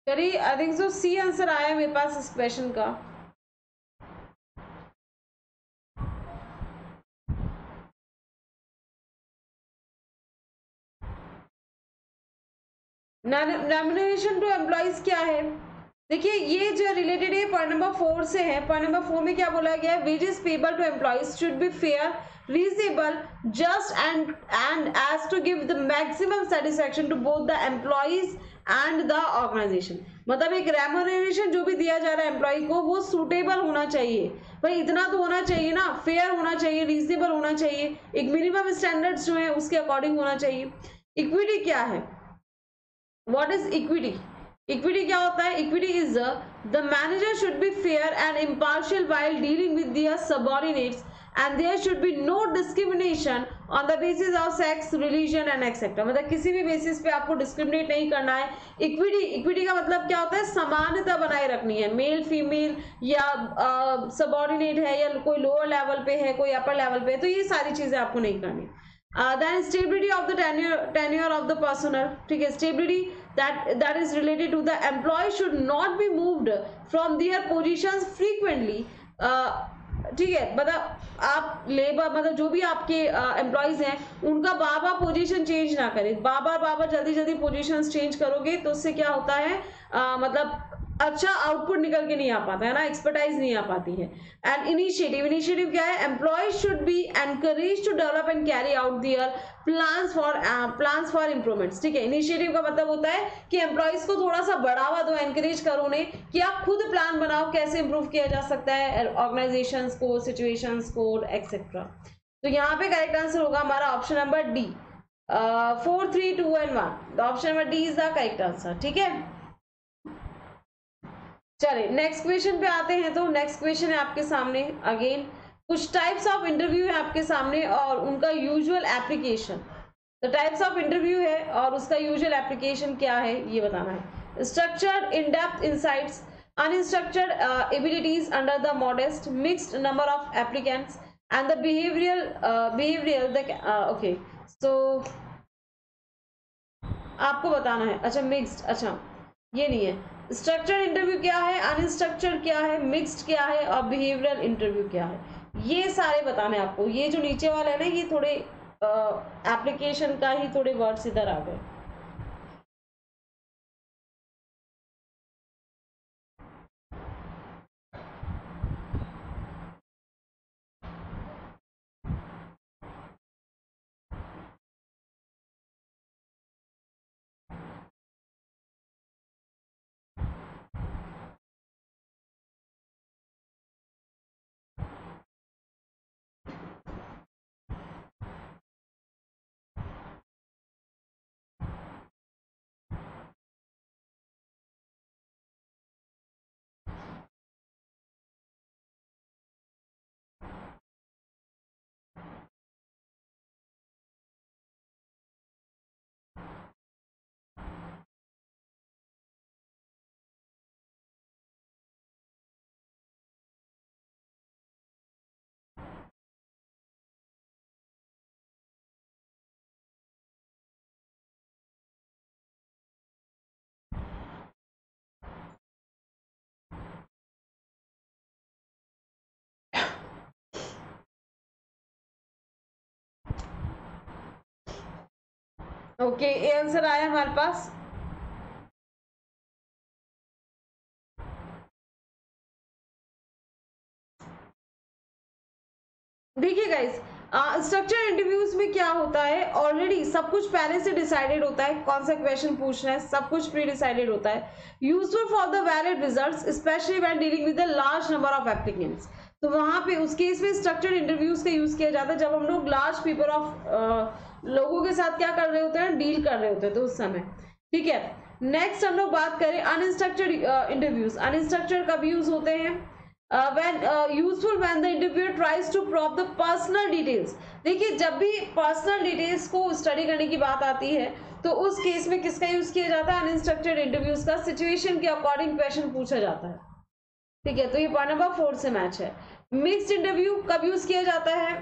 चलिए, I think so C answer आया मेरे पास इस क्वेश्चन का। रेम्युनरेशन टू एम्प्लॉइज क्या है, देखिए ये जो रिलेटेड है पॉइंट नंबर 4 से है। पॉइंट नंबर 4 में क्या बोला गया है, wages payable to employees should be fair, reasonable, just and as to give the maximum satisfaction to both the employees and the organisation. मतलब एक रेम्युनरेशन जो भी दिया जा रहा है एम्प्लॉय को वो सूटेबल होना चाहिए, भाई इतना तो होना चाहिए ना, फेयर होना चाहिए, रीजनेबल होना चाहिए, एक मिनिमम स्टैंडर्ड्स जो है उसके अकॉर्डिंग होना चाहिए। इक्विटी क्या है, व्हाट इज इक्विटी? इक्विटी क्या होता है, equity is the manager should be fair and impartial while dealing with their subordinates and there should be no discrimination on the basis of sex, religion and etc। मतलब किसी भी basis पे आपको discriminate नहीं करना है। इक्विटी का मतलब क्या होता है, समानता बनाए रखनी है, मेल फीमेल या सबऑर्डिनेट है या कोई लोअर लेवल पे है कोई अपर लेवल पे है, तो ये सारी चीजें आपको नहीं करनी। then stability of the tenure of the personnel, ठीक है, stability that is related to the employee should not be moved from their positions frequently। ठीक है, मतलब आप लेबर मतलब जो भी आपके एम्प्लॉयज हैं उनका बार बार पोजीशन चेंज ना करें, बार बार जल्दी जल्दी पोजीशन चेंज करोगे तो उससे क्या होता है मतलब अच्छा आउटपुट निकल के नहीं आ पाता है ना, एक्सपर्टाइज नहीं आ पाती है। एंड इनिशिएटिव क्या है, employ should be encourage to develop and carry out their plans for improvements. ठीक है, इनिशिएटिव का मतलब होता है कि एम्प्लॉयज को थोड़ा सा बढ़ावा दो, एनकरेज करो उन्हें कि आप खुद प्लान बनाओ कैसे इंप्रूव किया जा सकता है ऑर्गेनाइजेशंस को, सिचुएशंस को एक्सेट्रा। तो यहाँ पे करेक्ट आंसर होगा हमारा option number D, 4 3 2 and 1। Option number D is the correct answer. ठीक है, चलिए नेक्स्ट क्वेश्चन पे आते हैं। तो नेक्स्ट क्वेश्चन है आपके सामने, अगेन कुछ टाइप्स ऑफ इंटरव्यू है आपके सामने और उनका यूजुअल एप्लीकेशन। तो टाइप्स ऑफ इंटरव्यू है और उसका यूजुअल एप्लीकेशन क्या है ये बताना है। Structured in depth insights, unstructured abilities under the modest, mixed number of applicants and the behavioural okay. So आपको बताना है, अच्छा मिक्स्ड, अच्छा ये नहीं है। स्ट्रक्चर्ड इंटरव्यू क्या है, अनस्ट्रक्चर्ड क्या है, मिक्स्ड क्या है और बिहेवियरल इंटरव्यू क्या है, ये सारे बताने आपको। ये जो नीचे वाला है ना ये थोड़े एप्लीकेशन का ही थोड़े वर्ड्स इधर आ गए। ओके, ये आंसर आया हमारे पास। देखिए गाइस, स्ट्रक्चर इंटरव्यूज में क्या होता है, ऑलरेडी सब कुछ पहले से डिसाइडेड होता है, कौन सा क्वेश्चन पूछना है, सब कुछ प्री डिसाइडेड होता है। Useful for the valid results specially when dealing with the large number of applicants. तो वहां पे उस केस में स्ट्रक्चर इंटरव्यूज का यूज किया जाता है जब हम लोग लार्ज पेपर ऑफ लोगों के साथ क्या कर रहे होते हैं, डील कर रहे होते हैं, तो उस समय। ठीक है, नेक्स्ट हम लोग बात करें अनस्ट्रक्चर्ड इंटरव्यूज। अनस्ट्रक्चर्ड कब यूज होते हैं? when useful when the interviewer tries to probe the personal details। देखिए, जब भी पर्सनल डिटेल्स को स्टडी करने की बात आती है तो उस केस में किसका यूज किया जाता है? अनस्ट्रक्चर्ड इंटरव्यूज का। सिचुएशन के अकॉर्डिंग क्वेश्चन पूछा जाता है। ठीक है, तो ये पॉइंट नंबर 4 से मैच है। मिक्स्ड इंटरव्यू कब यूज किया जाता है?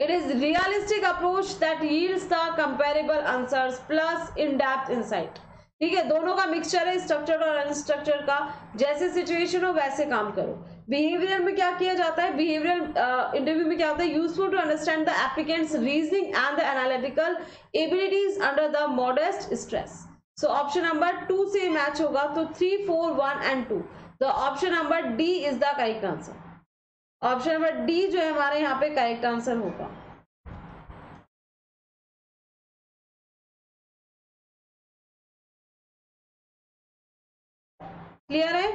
It is realistic approach that yields the comparable answers plus in depth insight. ठीक है, दोनों का मिक्सचर है, स्ट्रक्चर्ड और अनस्ट्रक्चर्ड का। जैसे सिचुएशन हो वैसे काम करो। बिहेवियर में क्या किया जाता है? बिहेवियर इंटरव्यू में क्या होता है? Useful to understand the applicants reasoning and the analytical abilities under the modest stress. So option number 2 से मैच होगा, तो 3, 4, 1 एंड 2। तो option number D is the correct answer. Option number D जो है हमारे यहाँ पे करेक्ट आंसर होगा। क्लियर है?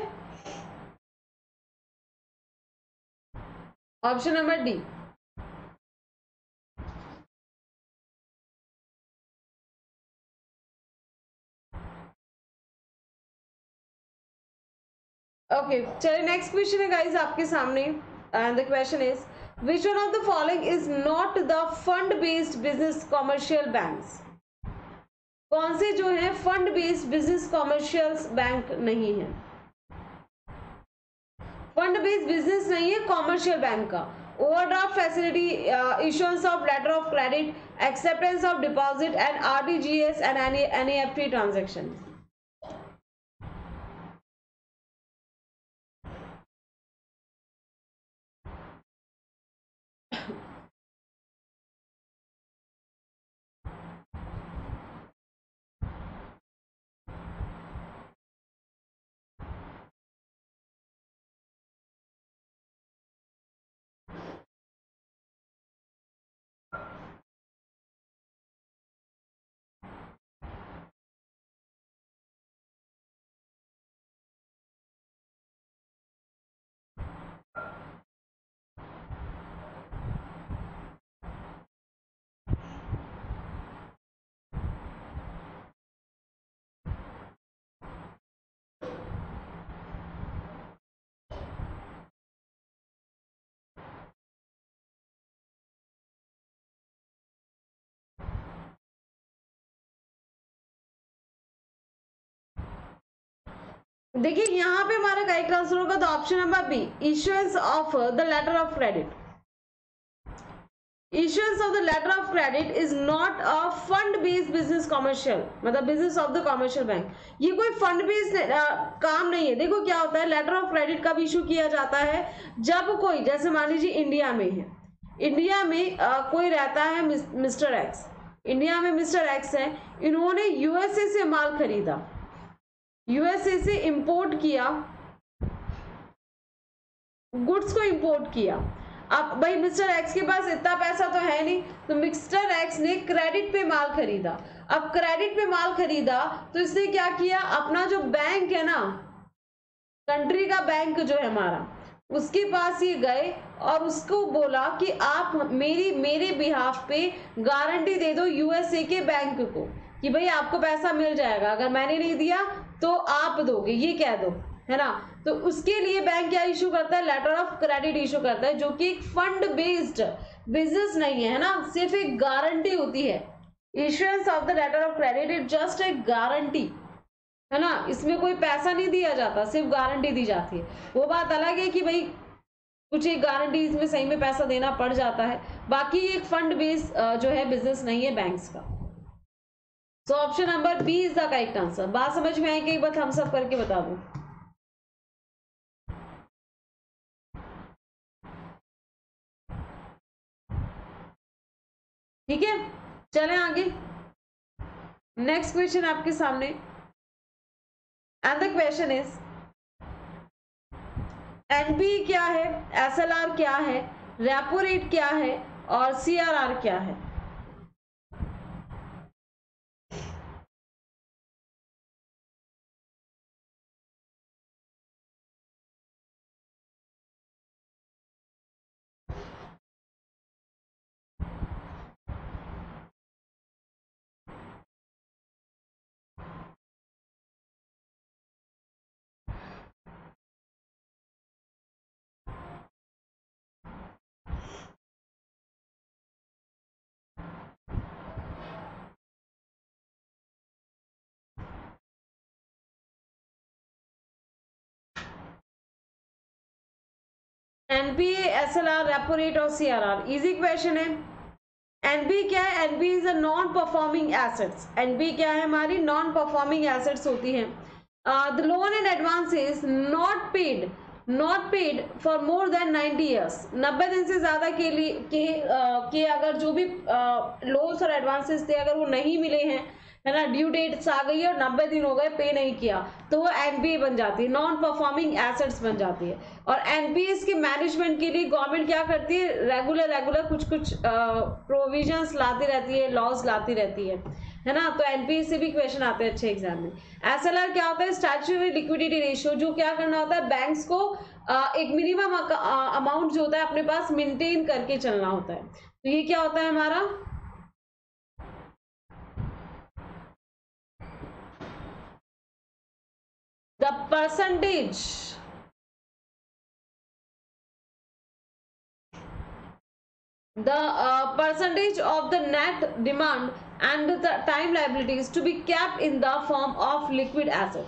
Option number D. ओके, चलिए नेक्स्ट क्वेश्चन है गाइस आपके सामने, and the question is which one of the following is not the fund based business commercial banks. कौन से जो है fund based business commercial bank नहीं है? फंड बेस्ड बिजनेस नहीं है कॉमर्शियल बैंक का। Overdraft facility, issuance of letter of credit, acceptance of deposit and RTGS and NEFT transaction. देखिए, यहाँ पे हमारा करेक्ट आंसर होगा तो option number B, issuance of the letter of credit. issuance of the letter of credit is not a fund based business commercial, मतलब business of the commercial bank। ये कोई fund based काम नहीं है। देखो क्या होता है, लेटर ऑफ क्रेडिट कब इशू किया जाता है? जब कोई, जैसे मान लीजिए इंडिया में है, इंडिया में कोई रहता है मिस्टर एक्स, इंडिया में मिस्टर एक्स है, इन्होंने यूएसए से माल खरीदा, यूएसए से इंपोर्ट किया, गुड्स को इंपोर्ट किया। अब भाई मिस्टर एक्स के पास इतना पैसा तो है नहीं, तो मिस्टर एक्स ने क्रेडिट पे माल खरीदा। अब क्रेडिट पे माल खरीदा तो इसने क्या किया, अपना जो बैंक है ना, कंट्री का बैंक जो है हमारा, उसके पास ये गए और उसको बोला कि आप मेरे बिहाफ पे गारंटी दे दो यूएसए के बैंक को कि भाई आपको पैसा मिल जाएगा, अगर मैंने नहीं दिया तो आप दोगे, ये कह दो, है ना। तो उसके लिए बैंक क्या इशू करता है? लेटर ऑफ क्रेडिट इशू करता है, जो कि एक फंड बेस्ड बिजनेस नहीं है ना, सिर्फ एक गारंटी होती है। Issuance of the letter of credit is just एक गारंटी, है ना, इसमें कोई पैसा नहीं दिया जाता, सिर्फ गारंटी दी जाती है। वो बात अलग है कि भाई कुछ एक गारंटी इसमें सही में पैसा देना पड़ जाता है, बाकी एक फंड बेस्ड जो है बिजनेस नहीं है बैंक्स का। So option number B is the correct answer. बात समझ में आएगी? एक बार थम्स अप करके बता दो। ठीक है, चलें आगे, नेक्स्ट क्वेश्चन आपके सामने, and the question is NP क्या है, एसएलआर क्या है, रेपो रेट क्या है और सीआरआर क्या है। एनपीए, एसएलआर, रेपो रेट और सीआरआर, इजी क्वेश्चन है। एनपी क्या है, NP is a non performing assets. NP क्या है, हमारी नॉन परफॉर्मिंग एसेट्स होती है। The loan and advance is not paid for more than 90 years. 90 दिन से ज्यादा के लिए के अगर जो भी लोन्स और एडवांसेस थे अगर वो नहीं मिले हैं, है ना, ड्यू डेट्स आ गई और 90 दिन हो गए पे नहीं किया, तो वो एनपीए बन जाती है, नॉन परफॉर्मिंग एसेट्स बन जाती है। और एनपीएस के मैनेजमेंट के लिए गवर्नमेंट क्या करती है, रेगुलर कुछ प्रोविजंस लाती रहती है, लॉज लाती रहती है ना। तो एनपीएस से भी क्वेश्चन आते हैं अच्छे एग्जाम में। एसएलआर क्या होता है, स्टैट्यूटरी लिक्विडिटी रेशियो, जो क्या करना होता है, बैंक्स को एक मिनिमम अमाउंट जो होता है अपने पास मेंटेन करके चलना होता है। तो ये क्या होता है हमारा, the percentage of the net demand and the time liabilities to be kept in the form of liquid asset।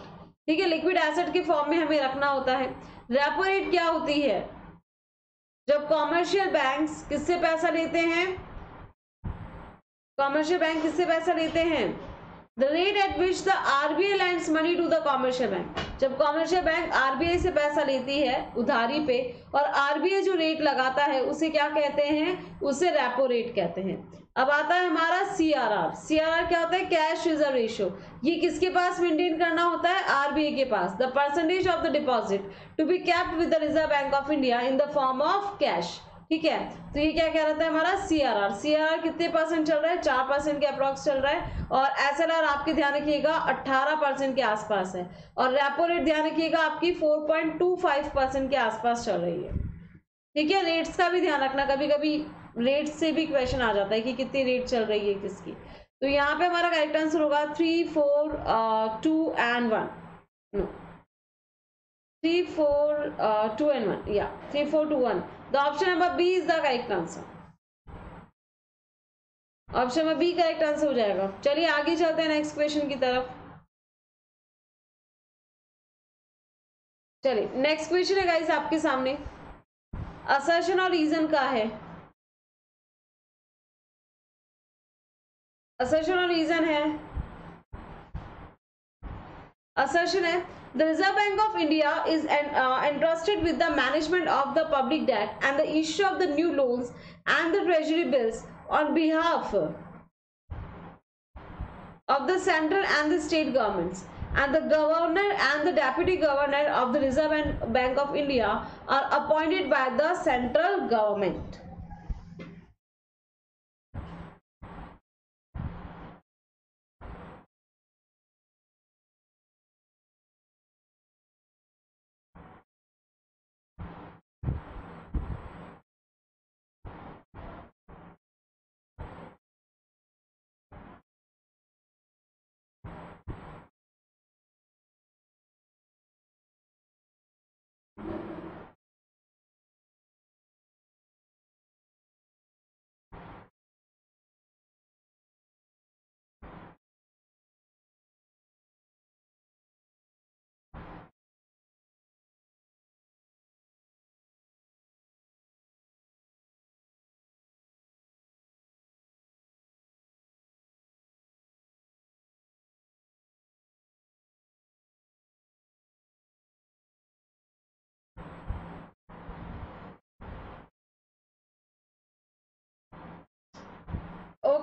ठीक है, लिक्विड एसेट के फॉर्म में हमें रखना होता है। रेपो रेट क्या होती है, जब कॉमर्शियल बैंक्स किससे पैसा लेते हैं, कॉमर्शियल बैंक किससे पैसा लेते हैं, the rate at which the RBI lends money to the commercial bank. जब कॉमर्शियल बैंक आरबीआई से पैसा लेती है उधारी पे, और आरबीआई जो रेट लगाता है उसे क्या कहते हैं, उसे रेपो रेट कहते हैं। अब आता है हमारा सीआरआर। सीआरआर क्या होता है, कैश रिजर्व रेशियो। ये किसके पास मेंटेन करना होता है, आरबीआई के पास। The percentage of the deposit to be kept with the Reserve Bank of India in the form of cash. ठीक है, तो ये क्या कह रहा था हमारा सीआरआर। सीआरआर कितने परसेंट चल रहा है, 4% के अप्रॉक्स चल रहा है। और एसएलआर आपके ध्यान रखिएगा 18% के आसपास है। और रेपो रेट ध्यान रखिएगा आपकी 4.25% के आसपास चल रही है। ठीक है, रेट्स का भी ध्यान रखना, कभी कभी रेट से भी क्वेश्चन आ जाता है कि कितनी रेट चल रही है किसकी। तो यहाँ पे हमारा करेक्ट आंसर होगा 3, 4, 2 and 1। नो, 3, 4, 2 and 1, या 3, 4, 2, 1। The option number B is the correct answer। Option में बी करेक्ट आंसर हो जाएगा। चलिए आगे चलते हैं नेक्स्ट क्वेश्चन की तरफ। चलिए नेक्स्ट क्वेश्चन है गाइस आपके सामने, असर्शन और रीजन का है। असर्शन और रीजन है, assertion है, the Reserve Bank of India is entrusted with the management of the public debt and the issue of the new loans and the treasury bills on behalf of the central and the state governments, and the governor and the deputy governor of the Reserve Bank of India are appointed by the central government।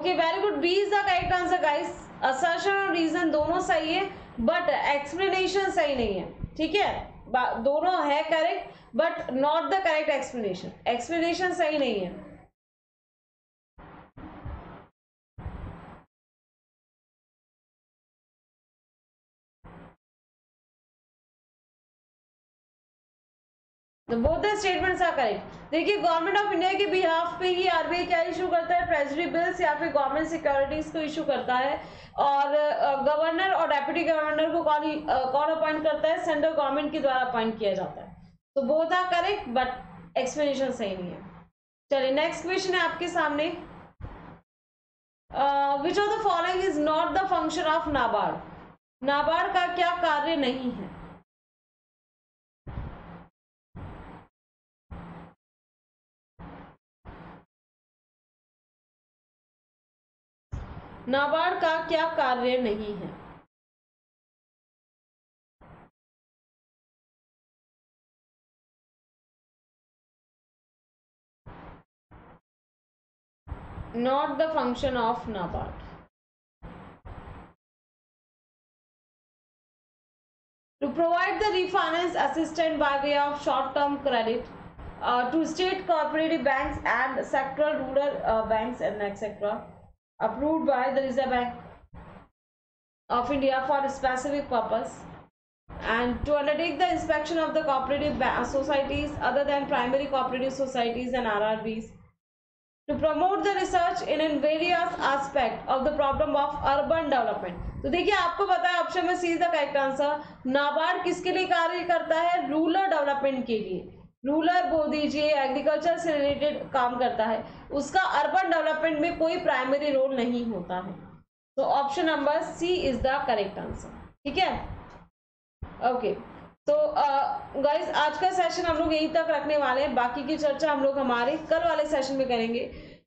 Okay, very good, B is the correct answer guys. Assertion और reason दोनों सही है, but explanation सही नहीं है, ठीक है। दोनों है correct, but not the correct explanation. Explanation सही नहीं है। तो both the statements are correct. देखिए, गवर्नमेंट ऑफ इंडिया के बिहाफ पे ही आरबीआई क्या इशू करता है, ट्रेजरी बिल्स या फिर गवर्नमेंट सिक्योरिटीज को इशू करता है। और गवर्नर और डेप्यूटी गवर्नर को कौन अपॉइंट करता है, सेंट्रल गवर्नमेंट के द्वारा अपॉइंट किया जाता है। तो both are correct, but explanation सही नहीं है। चलिए, नेक्स्ट क्वेश्चन है आपके सामने। Which of the following is not the function of NABARD. NABARD का क्या कार्य नहीं है? नाबार्ड का क्या कार्य नहीं है? Not the function of NABARD. To provide the refinance assistance by way of short-term credit to state cooperative banks and sectoral rural banks and etc. approved by the Reserve Bank of India for a specific purpose, and to undertake the inspection of the cooperative societies other than primary cooperative societies and RRBs, to promote the research in various aspect of the problem of urban development. तो देखिए, आपको पता है option में C is the correct answer. NABARD किसके लिए कार्य करता है? रूरल डेवलपमेंट के लिए। रूरल बोल दीजिए, एग्रीकल्चर से रिलेटेड काम करता है, उसका अर्बन डेवलपमेंट में कोई प्राइमरी रोल नहीं होता है। तो option number C is the correct answer, ठीक है। ओके, तो गाइज आज का सेशन हम लोग यहीं तक रखने वाले हैं, बाकी की चर्चा हम लोग हमारे कल वाले सेशन में करेंगे।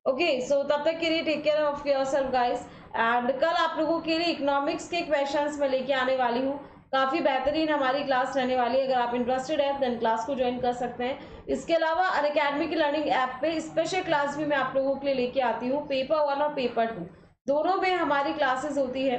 ओके, सो तब तक के लिए take care of yourself guys, and कल आप लोगों के लिए इकोनॉमिक्स के क्वेश्चंस में लेके आने वाली हूँ। काफ़ी बेहतरीन हमारी क्लास रहने वाली है। अगर आप इंटरेस्टेड हैं देन क्लास को ज्वाइन कर सकते हैं। इसके अलावा अनअकैडमी की लर्निंग ऐप पे स्पेशल क्लास भी मैं आप लोगों के लिए लेके आती हूँ। पेपर 1 और पेपर 2 दोनों में हमारी क्लासेस होती है।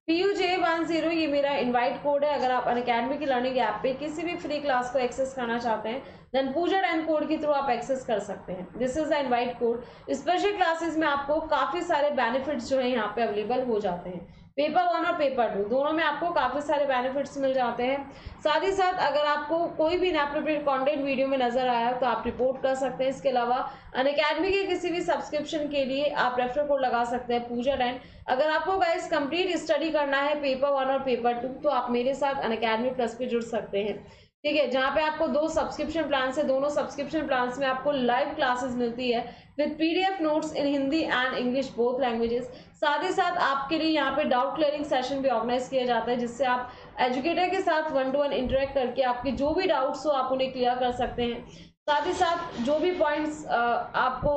PUJ10 ये मेरा इनवाइट कोड है। अगर आप अनअकैडमी की लर्निंग ऐप पे किसी भी फ्री क्लास को एक्सेस करना चाहते हैं देन पूजा 10 कोड के थ्रू आप एक्सेस कर सकते हैं। This is the invite code. Special classes में आपको काफ़ी सारे बेनिफिट्स जो है यहाँ पे अवेलेबल हो जाते हैं। पेपर 1 और पेपर 2 दोनों में आपको काफ़ी सारे बेनिफिट्स मिल जाते हैं। साथ ही साथ अगर आपको कोई भी इनएप्रोप्रिएट कंटेंट वीडियो में नजर आया तो आप रिपोर्ट कर सकते हैं। इसके अलावा अनअकैडमी के किसी भी सब्सक्रिप्शन के लिए आप रेफर कोड लगा सकते हैं पूजा 10। अगर आपको गाइस कंप्लीट स्टडी करना है पेपर 1 और पेपर 2 तो आप मेरे साथ अनअकैडमी प्लस पे जुड़ सकते हैं, ठीक है, जहाँ पे आपको 2 सब्सक्रिप्शन प्लान है। दोनों सब्सक्रिप्शन प्लान में आपको लाइव क्लासेस मिलती है with PDF notes in Hindi and English both languages. साथ ही साथ आपके लिए यहाँ पे डाउट क्लियरिंग सेशन भी ऑर्गेनाइज किया जाता है, जिससे आप एजुकेटर के साथ 1-to-1 इंटरेक्ट करके आपके जो भी डाउट्स हो आप उन्हें क्लियर कर सकते हैं। साथ ही साथ जो भी पॉइंट्स आपको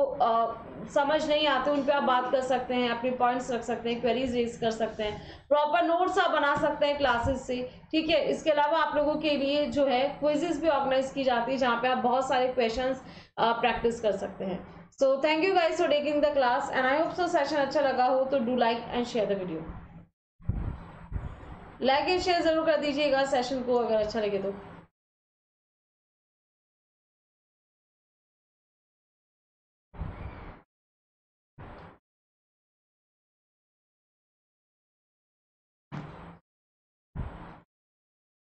समझ नहीं आते उन पे आप बात कर सकते हैं, अपने पॉइंट्स रख सकते हैं, क्वेरीज रेज कर सकते हैं, प्रॉपर नोट्स आप बना सकते हैं क्लासेस से, ठीक है। इसके अलावा आप लोगों के लिए जो है क्विजेस भी ऑर्गेनाइज की जाती है जहाँ पे आप बहुत सारे क्वेश्चंस प्रैक्टिस कर सकते हैं। So thank you guys for taking the class and I hope so session अच्छा लगा हो तो do like and share the video. Like and share जरूर कर दीजिएगा सेशन को अगर अच्छा लगे तो।